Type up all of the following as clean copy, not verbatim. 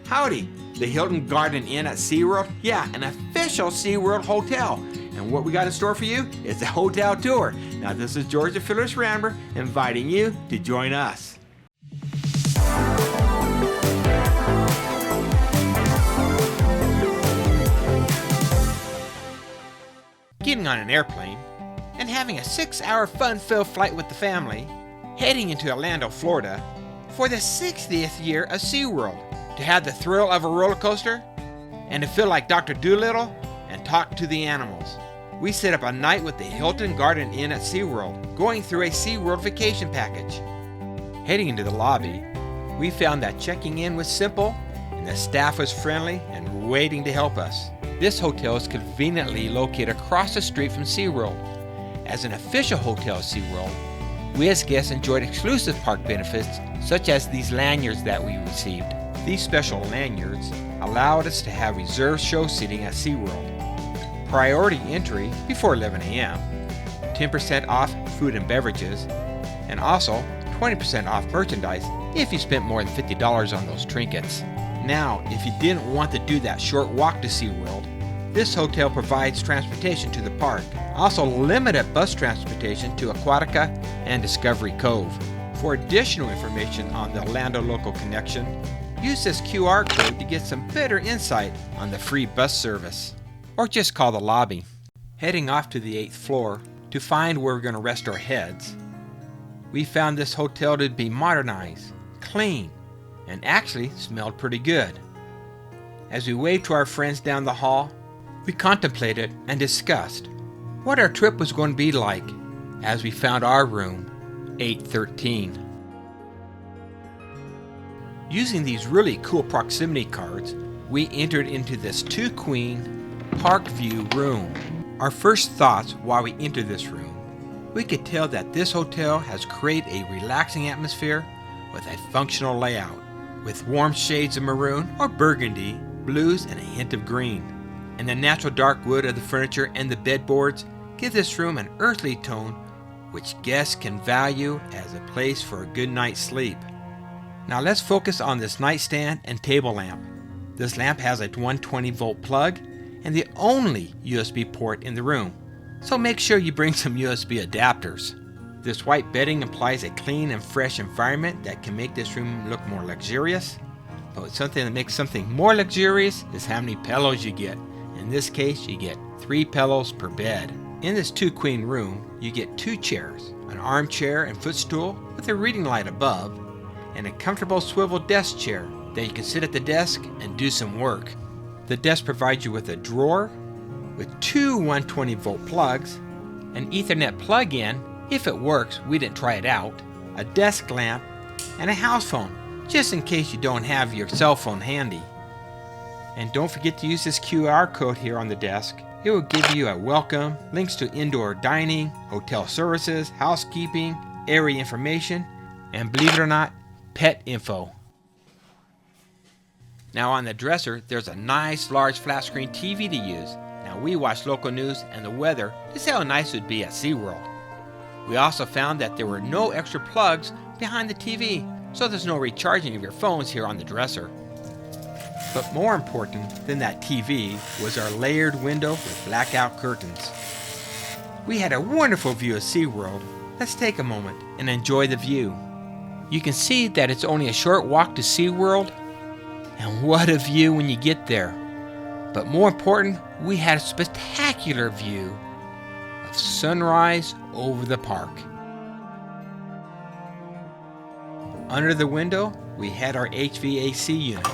Howdy, the Hilton Garden Inn at SeaWorld? Yeah, an official SeaWorld hotel. And what we got in store for you is a hotel tour. Now this is George the Fearless Rambler inviting you to join us. Getting on an airplane and having a 6-hour fun-filled flight with the family, heading into Orlando, Florida, for the 60th year of SeaWorld, to have the thrill of a roller coaster, and to feel like Dr. Dolittle and talk to the animals. We set up a night with the Hilton Garden Inn at SeaWorld, going through a SeaWorld vacation package. Heading into the lobby, we found that checking in was simple, and the staff was friendly and waiting to help us. This hotel is conveniently located across the street from SeaWorld. As an official hotel of SeaWorld, we as guests enjoyed exclusive park benefits such as these lanyards that we received. These special lanyards allowed us to have reserved show seating at SeaWorld, priority entry before 11 a.m., 10% off food and beverages, and also 20% off merchandise if you spent more than $50 on those trinkets. Now, if you didn't want to do that short walk to SeaWorld, this hotel provides transportation to the park. Also limited bus transportation to Aquatica and Discovery Cove. For additional information on the Orlando local connection, use this QR code to get some better insight on the free bus service. Or just call the lobby. Heading off to the 8th floor to find where we're going to rest our heads, we found this hotel to be modernized, clean, and actually smelled pretty good. As we waved to our friends down the hall, we contemplated and discussed what our trip was going to be like as we found our room, 813. Using these really cool proximity cards, we entered into this 2-queen park view room. Our first thoughts while we entered this room, we could tell that this hotel has created a relaxing atmosphere with a functional layout, with warm shades of maroon or burgundy, blues, and a hint of green. And the natural dark wood of the furniture and the bedboards give this room an earthly tone which guests can value as a place for a good night's sleep. Now let's focus on this nightstand and table lamp. This lamp has a 120-volt plug and the only USB port in the room, so make sure you bring some USB adapters. This white bedding implies a clean and fresh environment that can make this room look more luxurious. But something that makes something more luxurious is how many pillows you get. In this case, you get 3 pillows per bed. In this 2-queen room, you get 2 chairs, an armchair and footstool with a reading light above, and a comfortable swivel desk chair that you can sit at the desk and do some work. The desk provides you with a drawer with 2 120-volt plugs, an Ethernet plug-in, if it works, we didn't try it out, a desk lamp, and a house phone, just in case you don't have your cell phone handy. And don't forget to use this QR code here on the desk. It will give you a welcome, links to indoor dining, hotel services, housekeeping, area information, and believe it or not, pet info. Now on the dresser, there's a nice large flat screen TV to use. Now we watch local news and the weather to see how nice it would be at SeaWorld. We also found that there were no extra plugs behind the TV, so there's no recharging of your phones here on the dresser. But more important than that TV was our layered window with blackout curtains. We had a wonderful view of SeaWorld. Let's take a moment and enjoy the view. You can see that it's only a short walk to SeaWorld, and what a view when you get there. But more important, we had a spectacular view of sunrise over the park. Under the window, we had our HVAC unit.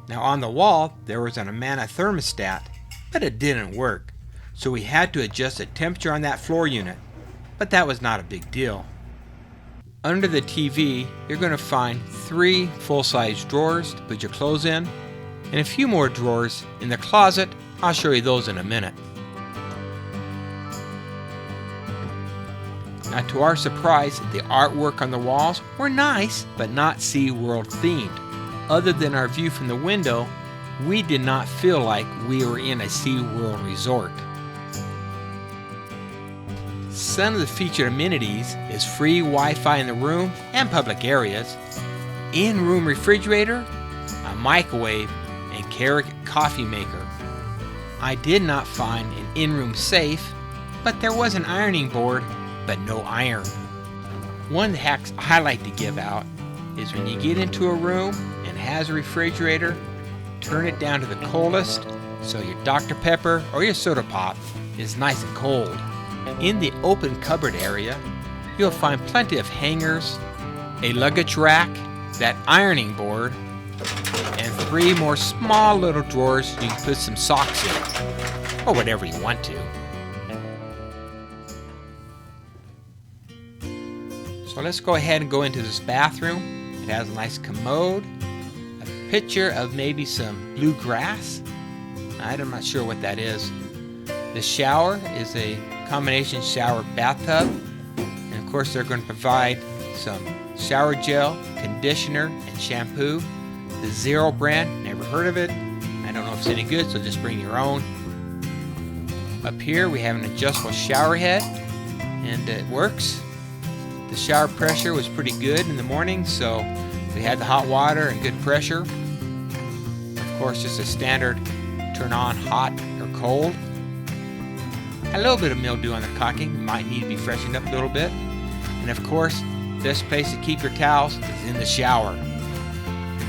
Now on the wall, there was an Amana thermostat, but it didn't work, so we had to adjust the temperature on that floor unit, but that was not a big deal. Under the TV, you're going to find 3 full-size drawers to put your clothes in, and a few more drawers in the closet. I'll show you those in a minute. Now to our surprise, the artwork on the walls were nice, but not SeaWorld themed. Other than our view from the window, we did not feel like we were in a SeaWorld resort. Some of the featured amenities is free Wi-Fi in the room and public areas, in-room refrigerator, microwave, and Keurig coffee maker. I did not find an in-room safe, but there was an ironing board, but no iron. One of the hacks I like to give out is when you get into a room and it has a refrigerator, turn it down to the coldest so your Dr. Pepper or your soda pop is nice and cold. In the open cupboard area, you'll find plenty of hangers, a luggage rack, that ironing board, and 3 more small little drawers you can put some socks in, or whatever you want to. So let's go ahead and go into this bathroom. It has a nice commode, a picture of maybe some blue grass. I'm not sure what that is. The shower is a combination shower bathtub, and of course they're going to provide some shower gel, conditioner, and shampoo. The Zero brand, never heard of it. I don't know if it's any good, so just bring your own. Up here we have an adjustable shower head, and it works. The shower pressure was pretty good in the morning, so we had the hot water and good pressure. Of course, just a standard turn on hot or cold. A little bit of mildew on the caulking, might need to be freshened up a little bit. And of course, best place to keep your towels is in the shower.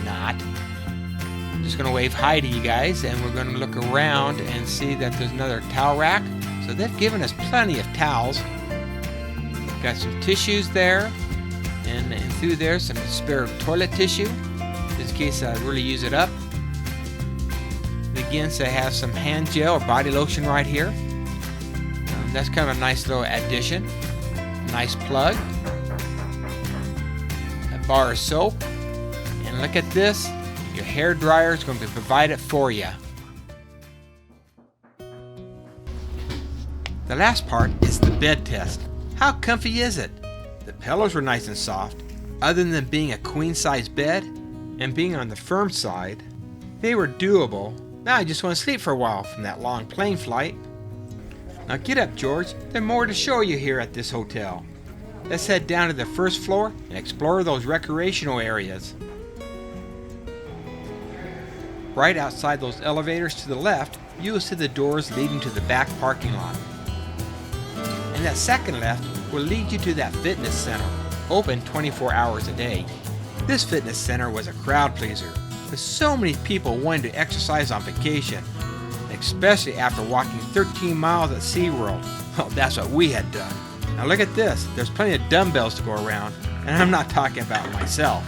Not. I'm just going to wave hi to you guys, and we're going to look around and see that there's another towel rack. So they've given us plenty of towels. Got some tissues there, and through there some spare toilet tissue, just in case I really use it up. Again, so I have some hand gel or body lotion right here. That's kind of a nice little addition. Nice plug. A bar of soap. And look at this. Your hair dryer is going to be provided for you. The last part is the bed test. How comfy is it? The pillows were nice and soft. Other than being a queen size bed and being on the firm side, they were doable. Now I just want to sleep for a while from that long plane flight. Now get up, George. There's more to show you here at this hotel. Let's head down to the first floor and explore those recreational areas. Right outside those elevators to the left, you will see the doors leading to the back parking lot. And that second left will lead you to that fitness center, open 24 hours a day. This fitness center was a crowd pleaser, with so many people wanting to exercise on vacation, especially after walking 13 miles at SeaWorld. Well, that's what we had done. Now look at this. There's plenty of dumbbells to go around, and I'm not talking about myself.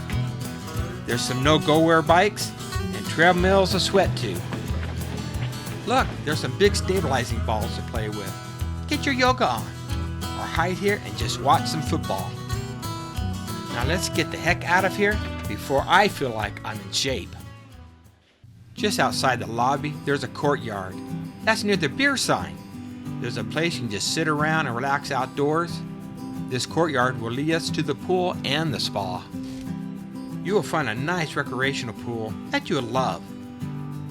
There's some no-go-where bikes and treadmills to sweat to. Look, there's some big stabilizing balls to play with. Get your yoga on, or hide here and just watch some football. Now let's get the heck out of here before I feel like I'm in shape. Just outside the lobby, there's a courtyard. That's near the beer sign. There's a place you can just sit around and relax outdoors. This courtyard will lead us to the pool and the spa. You will find a nice recreational pool that you will love.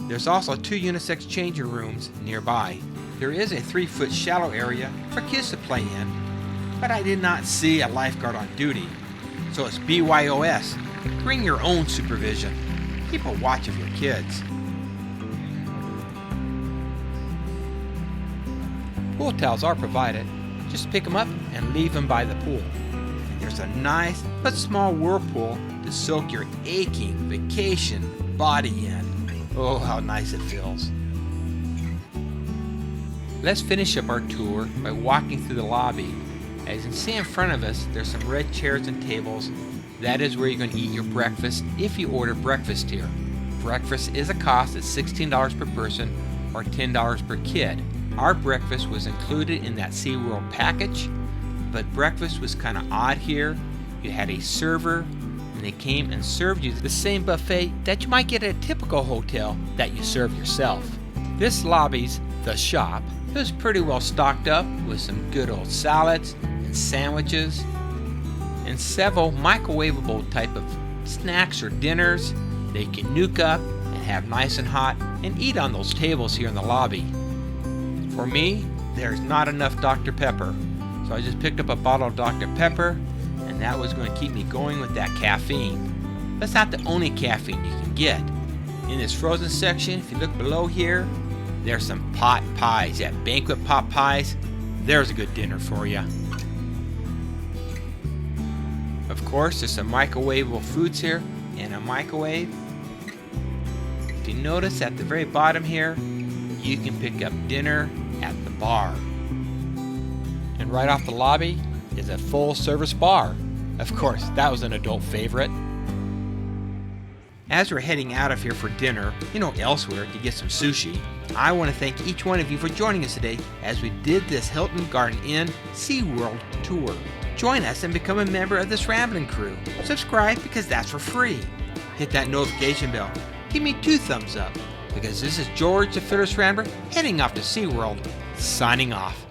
There's also 2 unisex changing rooms nearby. There is a 3-foot shallow area for kids to play in, but I did not see a lifeguard on duty. So it's BYOS. Bring your own supervision. Keep a watch of your kids. Pool towels are provided. Just pick them up and leave them by the pool. And there's a nice but small whirlpool to soak your aching vacation body in. Oh, how nice it feels. Let's finish up our tour by walking through the lobby. As you can see in front of us, there's some red chairs and tables. That is where you're going to eat your breakfast if you order breakfast here. Breakfast is a cost at $16 per person or $10 per kid. Our breakfast was included in that SeaWorld package, but breakfast was kind of odd here. You had a server, and they came and served you the same buffet that you might get at a typical hotel that you serve yourself. This lobby's the shop. It was pretty well stocked up with some good old salads and sandwiches and several microwavable type of snacks or dinners that you can nuke up and have nice and hot and eat on those tables here in the lobby. For me, there's not enough Dr. Pepper, so I just picked up a bottle of Dr. Pepper, and that was going to keep me going with that caffeine. That's not the only caffeine you can get. In this frozen section, if you look below here, there's some pot pies. Yeah, banquet pot pies. There's a good dinner for you. Of course, there's some microwavable foods here and a microwave. If you notice at the very bottom here, you can pick up dinner at the bar. And right off the lobby is a full-service bar. Of course, that was an adult favorite. As we're heading out of here for dinner, elsewhere to get some sushi, I want to thank each one of you for joining us today as we did this Hilton Garden Inn SeaWorld tour. Join us and become a member of this rambling crew. Subscribe because that's for free. Hit that notification bell. Give me 2 thumbs up because this is George the Fearless Rambler heading off to SeaWorld, signing off.